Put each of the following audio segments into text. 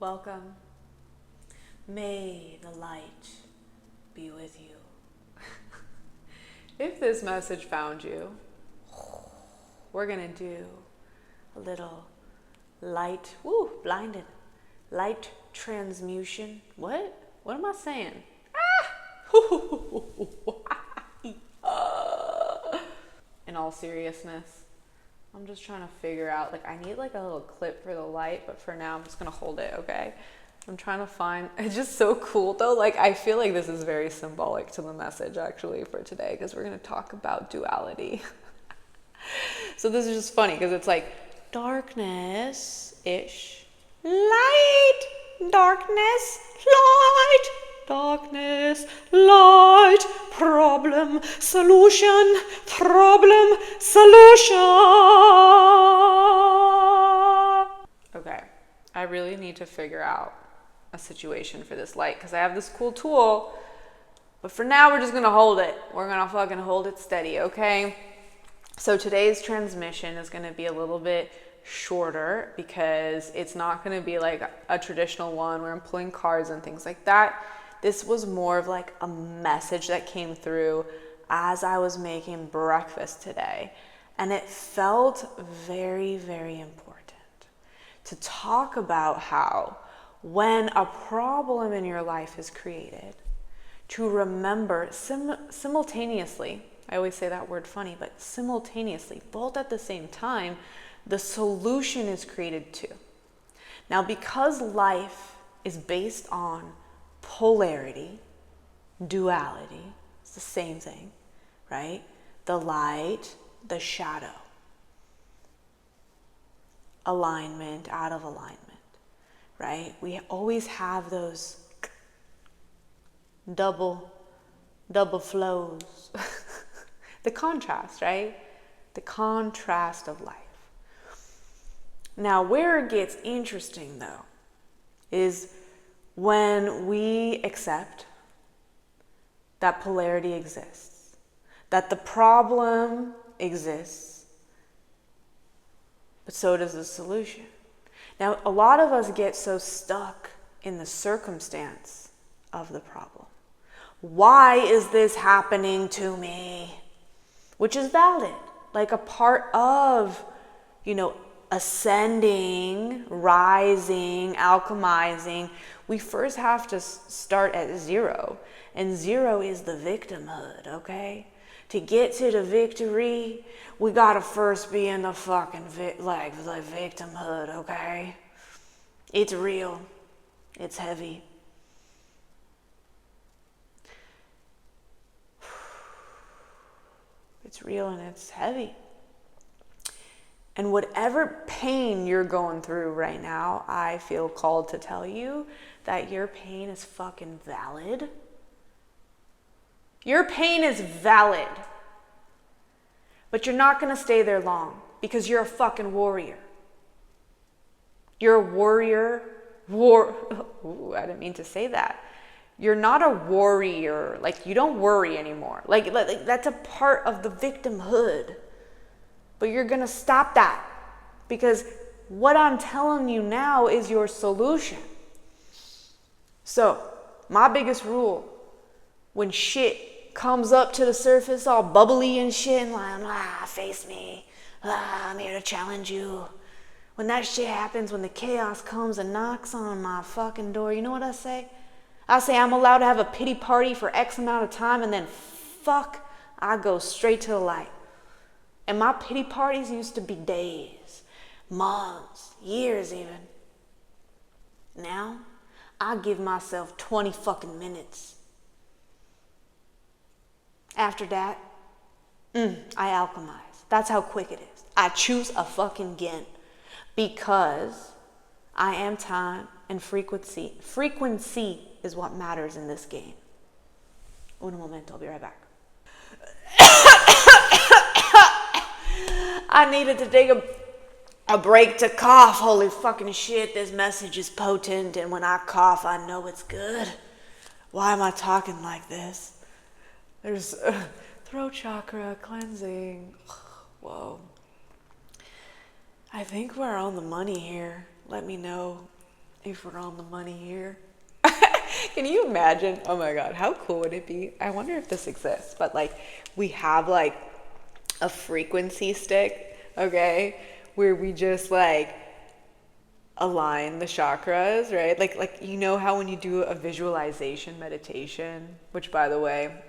Welcome. May the light be with you. If this message found you, we're going to do a little light, blinded, light transmutation. What? What am I saying? In all seriousness, I'm just trying to figure out, I need a little clip for the light, but for now I'm just going to hold it, okay? I'm trying to find, it's just so cool though. I feel like this is very symbolic to the message actually for today, because we're going to talk about duality. So this is just funny because it's darkness-ish, light, darkness, light, darkness, light, problem, solution, solution. Okay, I really need to figure out a situation for this light because I have this cool tool, but for now we're just gonna hold it. We're gonna fucking hold it steady, okay? So today's transmission is gonna be a little bit shorter because it's not gonna be like a traditional one where I'm pulling cards and things like that. This was more of a message that came through as I was making breakfast today, and it felt very, very important to talk about how when a problem in your life is created, to remember simultaneously, I always say that word funny, but simultaneously, both at the same time, the solution is created too. Now, because life is based on polarity, duality, it's the same thing, right? The light, the shadow, alignment, out of alignment, right? We always have those double flows. The contrast, right? The contrast of life. Now, where it gets interesting though is when we accept that polarity exists, that the problem exists, but so does the solution. Now, a lot of us get so stuck in the circumstance of the problem. Why is this happening to me? Which is valid, a part of, ascending, rising, alchemizing. We first have to start at zero, and zero is the victimhood, okay? To get to the victory, we gotta first be in the fucking victimhood, okay? It's real. It's heavy. It's real and it's heavy. And whatever pain you're going through right now, I feel called to tell you that your pain is fucking valid. Your pain is valid. But you're not going to stay there long because you're a fucking warrior. You're a warrior. Ooh, I didn't mean to say that. You're not a warrior. You don't worry anymore. That's a part of the victimhood. But you're going to stop that because what I'm telling you now is your solution. So, my biggest rule, when shit comes up to the surface all bubbly and shit and face me, I'm here to challenge you. When that shit happens, when the chaos comes and knocks on my fucking door, you know what I say? I say I'm allowed to have a pity party for X amount of time and then I go straight to the light. And my pity parties used to be days, months, years even. Now, I give myself 20 fucking minutes. After that, I alchemize. That's how quick it is. I choose a fucking Gin because I am time and frequency. Frequency is what matters in this game. Un momento, I'll be right back. I needed to take a break to cough. Holy fucking shit, this message is potent, and when I cough, I know it's good. Why am I talking like this? There's throat chakra cleansing. Whoa. I think we're on the money here. Let me know if we're on the money here. Can you imagine? Oh my God, how cool would it be? I wonder if this exists, but like we have like a frequency stick, okay, where we just like align the chakras, right? Like you know how when you do a visualization meditation, which by the way,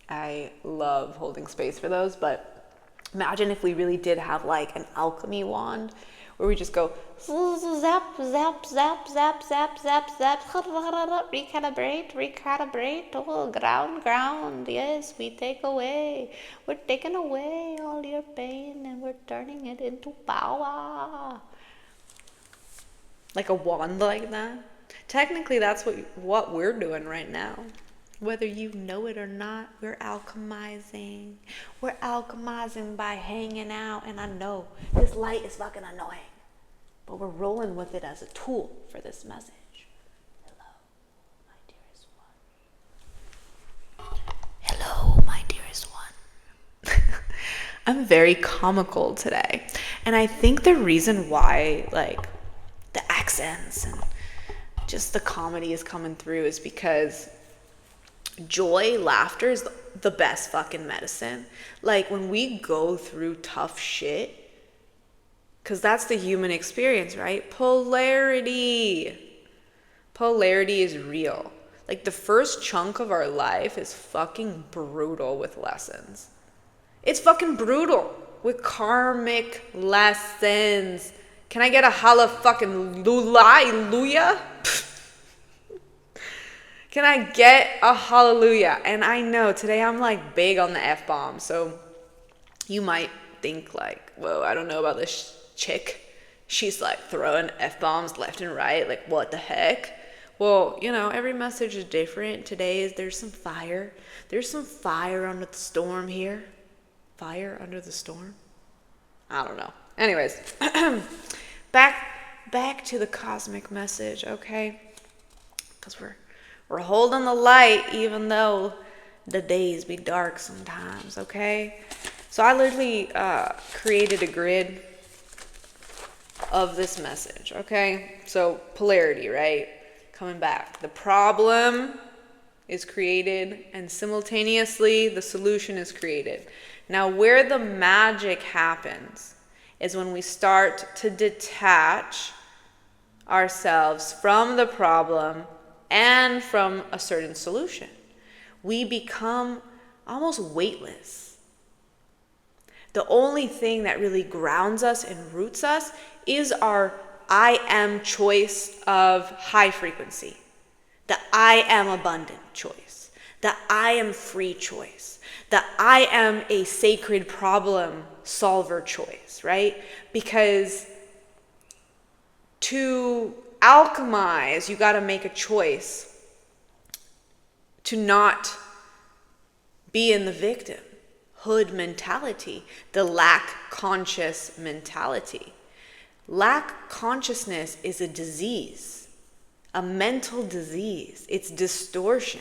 I love holding space for those, but imagine if we really did have like an alchemy wand where we just go zap, zap, zap, zap, zap, zap, zap, recalibrate, oh, ground, yes, we're taking away all your pain and we're turning it into power. Like a wand like that. Technically, that's what we're doing right now. Whether you know it or not, we're alchemizing. We're alchemizing by hanging out. And I know this light is fucking annoying, but we're rolling with it as a tool for this message. Hello, my dearest one. Hello, my dearest one. I'm very comical today. And I think the reason why, like, the accents and just the comedy is coming through is because joy, laughter is the best fucking medicine. Like when we go through tough shit, because that's the human experience, right? Polarity is real. Like the first chunk of our life is fucking brutal with lessons. It's fucking brutal with karmic lessons. Can I get a hallelujah? Can I get a hallelujah? And I know today I'm like big on the F-bomb. So you might think like, whoa, I don't know about this chick. She's like throwing F-bombs left and right. Like what the heck? Well, you know, every message is different. There's some fire. There's some fire under the storm here. Fire under the storm? I don't know. Anyways, back to the cosmic message, okay? Because we're holding the light even though the days be dark sometimes, okay? So I literally created a grid of this message, okay? So polarity, right? Coming back. The problem is created and simultaneously the solution is created. Now where the magic happens is when we start to detach ourselves from the problem and from a certain solution. We become almost weightless. The only thing that really grounds us and roots us is our I am choice of high frequency, the I am abundant choice, the I am free choice, the I am a sacred problem solver choice, right? Because to alchemize, you got to make a choice to not be in the victimhood mentality, the lack conscious mentality. Lack consciousness is a disease, a mental disease. It's distortion.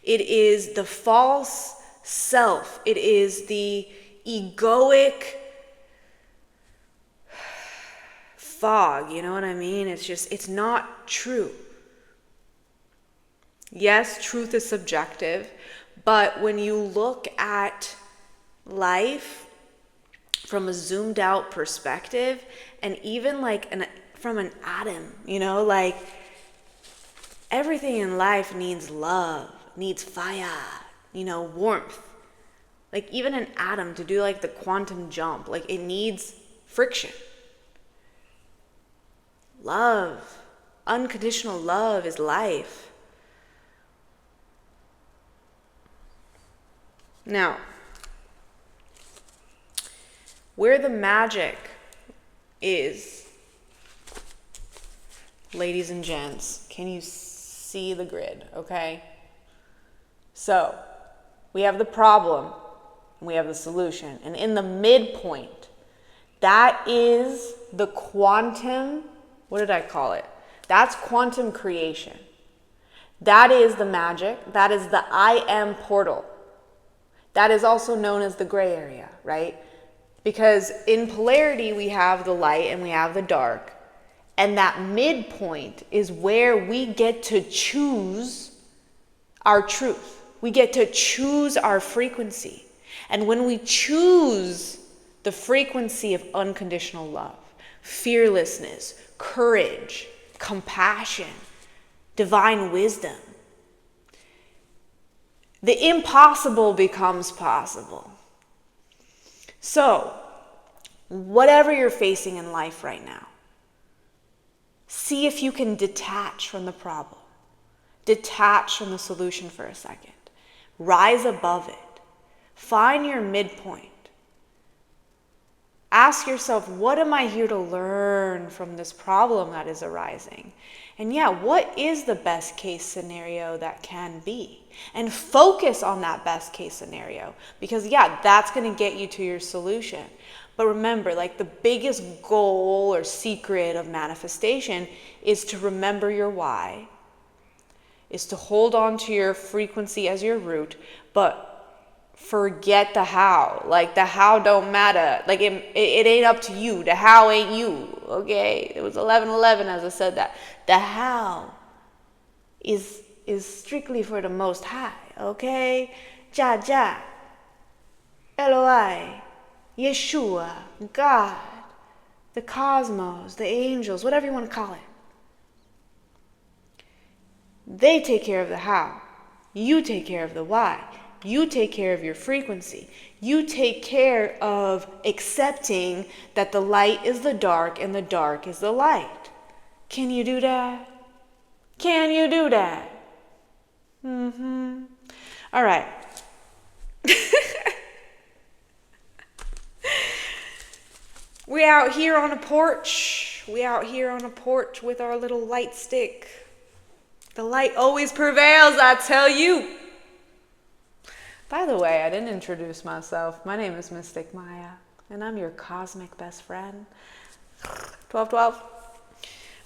It is the false self. It is the egoic fog, you know what I mean? It's not true. Yes, truth is subjective, but when you look at life from a zoomed out perspective, and even like from an atom, you know, like everything in life needs love, needs fire, you know, warmth. Like even an atom to do like the quantum jump, like it needs friction. Love, unconditional love is life. Now, where the magic is, ladies and gents, can you see the grid, okay? So, we have the problem, and we have the solution. And in the midpoint, that is the quantum, what did I call it? That's quantum creation. That is the magic. That is the I am portal. That is also known as the gray area, right? Because in polarity, we have the light and we have the dark. And that midpoint is where we get to choose our truth. We get to choose our frequency. And when we choose the frequency of unconditional love, fearlessness, courage, compassion, divine wisdom, the impossible becomes possible. So, whatever you're facing in life right now, see if you can detach from the problem. Detach from the solution for a second. Rise above it. Find your midpoint. Ask yourself, what am I here to learn from this problem that is arising? And yeah, what is the best case scenario that can be? And focus on that best case scenario. Because yeah, that's going to get you to your solution. But remember, like the biggest goal or secret of manifestation is to remember your why, is to hold on to your frequency as your root, but forget the how. Like the how don't matter. Like it ain't up to you. The how ain't you. Okay? It was 11:11 as I said that. The how is strictly for the Most High. Okay? Jah, Eloi, Yeshua, God, the cosmos, the angels, whatever you want to call it. They take care of the how. You take care of the why. You take care of your frequency. You take care of accepting that the light is the dark and the dark is the light. Can you do that? Can you do that? All right. We out here on a porch. We out here on a porch with our little light stick. The light always prevails, I tell you. By the way, I didn't introduce myself. My name is Mystic Maya, and I'm your cosmic best friend. 1212.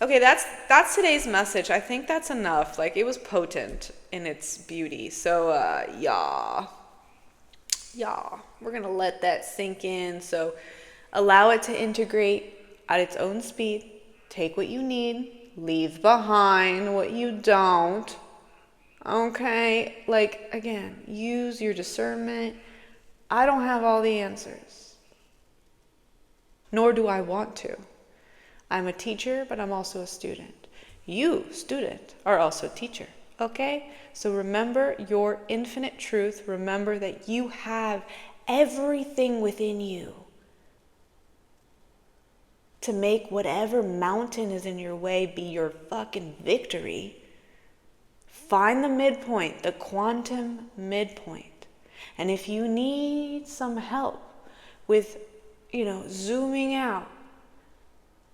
Okay, that's today's message. I think that's enough. Like, it was potent in its beauty. So, yeah, we're going to let that sink in. So, allow it to integrate at its own speed. Take what you need. Leave behind what you don't. Okay? Like, again, use your discernment. I don't have all the answers. Nor do I want to. I'm a teacher, but I'm also a student. You, student, are also a teacher. Okay? So remember your infinite truth. Remember that you have everything within you to make whatever mountain is in your way be your fucking victory. Find the midpoint, the quantum midpoint. And if you need some help with, zooming out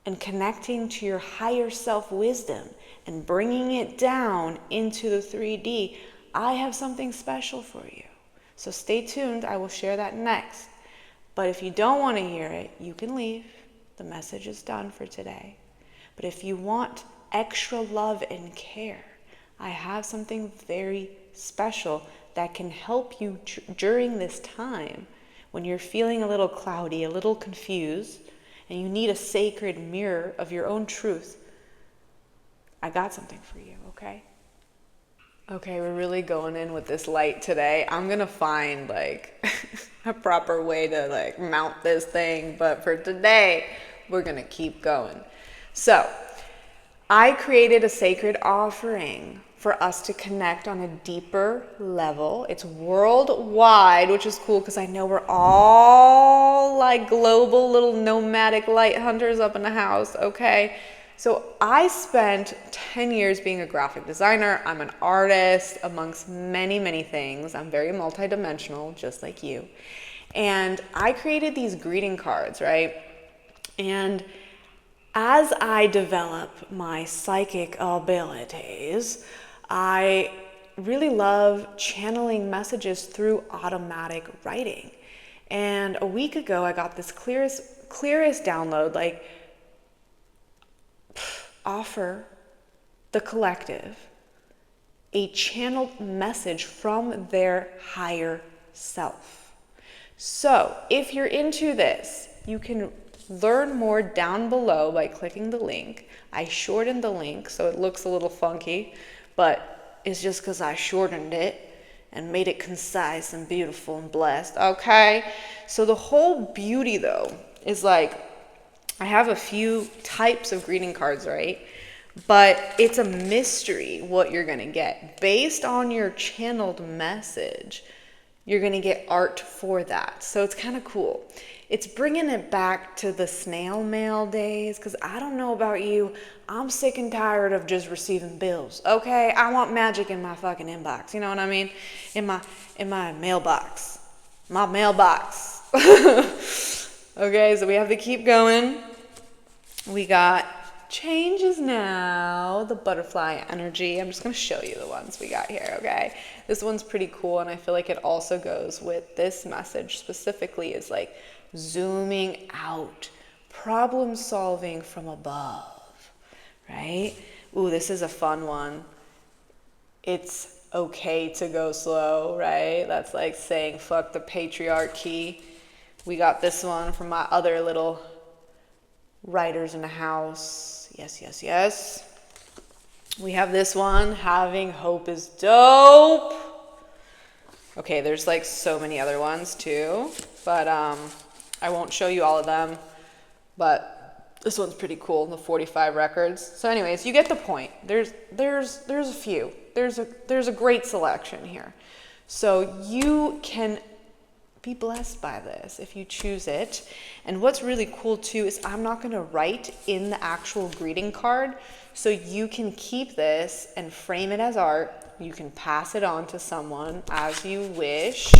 and connecting to your higher self wisdom and bringing it down into the 3D, I have something special for you. So stay tuned. I will share that next. But if you don't want to hear it, you can leave. The message is done for today. But if you want extra love and care, I have something very special that can help you during this time when you're feeling a little cloudy, a little confused, and you need a sacred mirror of your own truth. I got something for you, okay? Okay, we're really going in with this light today. I'm gonna find a proper way to mount this thing, but for today, we're gonna keep going. So, I created a sacred offering for us to connect on a deeper level. It's worldwide, which is cool because I know we're all global little nomadic light hunters up in the house, okay? So I spent 10 years being a graphic designer. I'm an artist amongst many, many things. I'm very multidimensional, just like you. And I created these greeting cards, right? And as I develop my psychic abilities, I really love channeling messages through automatic writing. And a week ago, I got this clearest download, offer the collective a channeled message from their higher self. So if you're into this, you can learn more down below by clicking the link. I shortened the link so it looks a little funky, but it's just because I shortened it and made it concise and beautiful and blessed, okay? So the whole beauty, though, is like, I have a few types of greeting cards, right? But it's a mystery what you're gonna get. Based on your channeled message, you're gonna get art for that. So it's kind of cool. It's bringing it back to the snail mail days, because I don't know about you, I'm sick and tired of just receiving bills, okay? I want magic in my fucking inbox, you know what I mean? In my mailbox. My mailbox. Okay, so we have to keep going. We got changes now, the butterfly energy. I'm just going to show you the ones we got here, okay? This one's pretty cool, and I feel like it also goes with this message specifically, is like zooming out, problem solving from above, right? Ooh, this is a fun one. It's okay to go slow, right? That's like saying fuck the patriarchy. We got this one from my other little writers in the house. Yes, yes, yes. We have this one, having hope is dope. Okay, there's like so many other ones too, but I won't show you all of them, but this one's pretty cool, the 45 records. So anyways, you get the point. There's a few. There's a great selection here. So you can be blessed by this if you choose it. And what's really cool too is I'm not going to write in the actual greeting card, so you can keep this and frame it as art. You can pass it on to someone as you wish.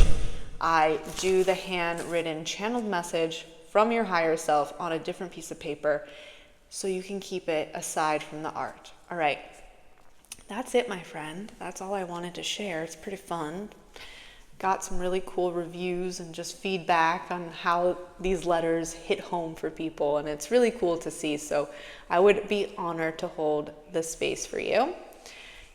I do the handwritten channeled message from your higher self on a different piece of paper, so you can keep it aside from the art. All right, that's it, my friend. That's all I wanted to share. It's pretty fun. Got some really cool reviews and just feedback on how these letters hit home for people, and it's really cool to see. So I would be honored to hold this space for you.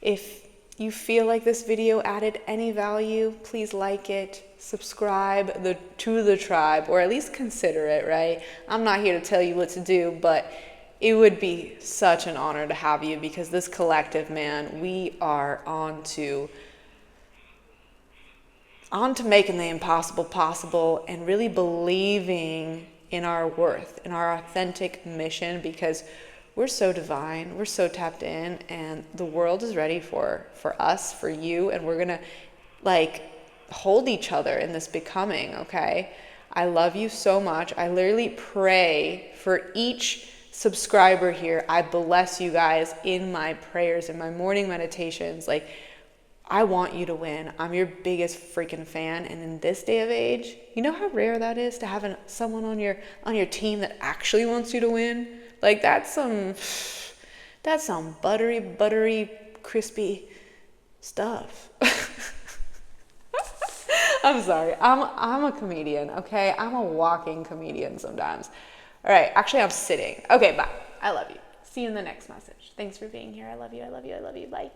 If you feel like this video added any value, please like it, subscribe to the tribe, or at least consider it, right? I'm not here to tell you what to do, but it would be such an honor to have you, because this collective, man, we are on to making the impossible possible, and really believing in our worth, in our authentic mission, because we're so divine, we're so tapped in, and the world is ready for us, for you, and we're gonna like hold each other in this becoming, okay? I love you so much. I literally pray for each subscriber here. I bless you guys in my prayers, in my morning meditations. Like, I want you to win. I'm your biggest freaking fan, and in this day of age, you know how rare that is to have someone on your team that actually wants you to win? Like, that's some buttery, crispy stuff. I'm sorry. I'm a comedian, okay? I'm a walking comedian sometimes. All right, actually I'm sitting. Okay, bye. I love you. See you in the next message. Thanks for being here. I love you. Bye.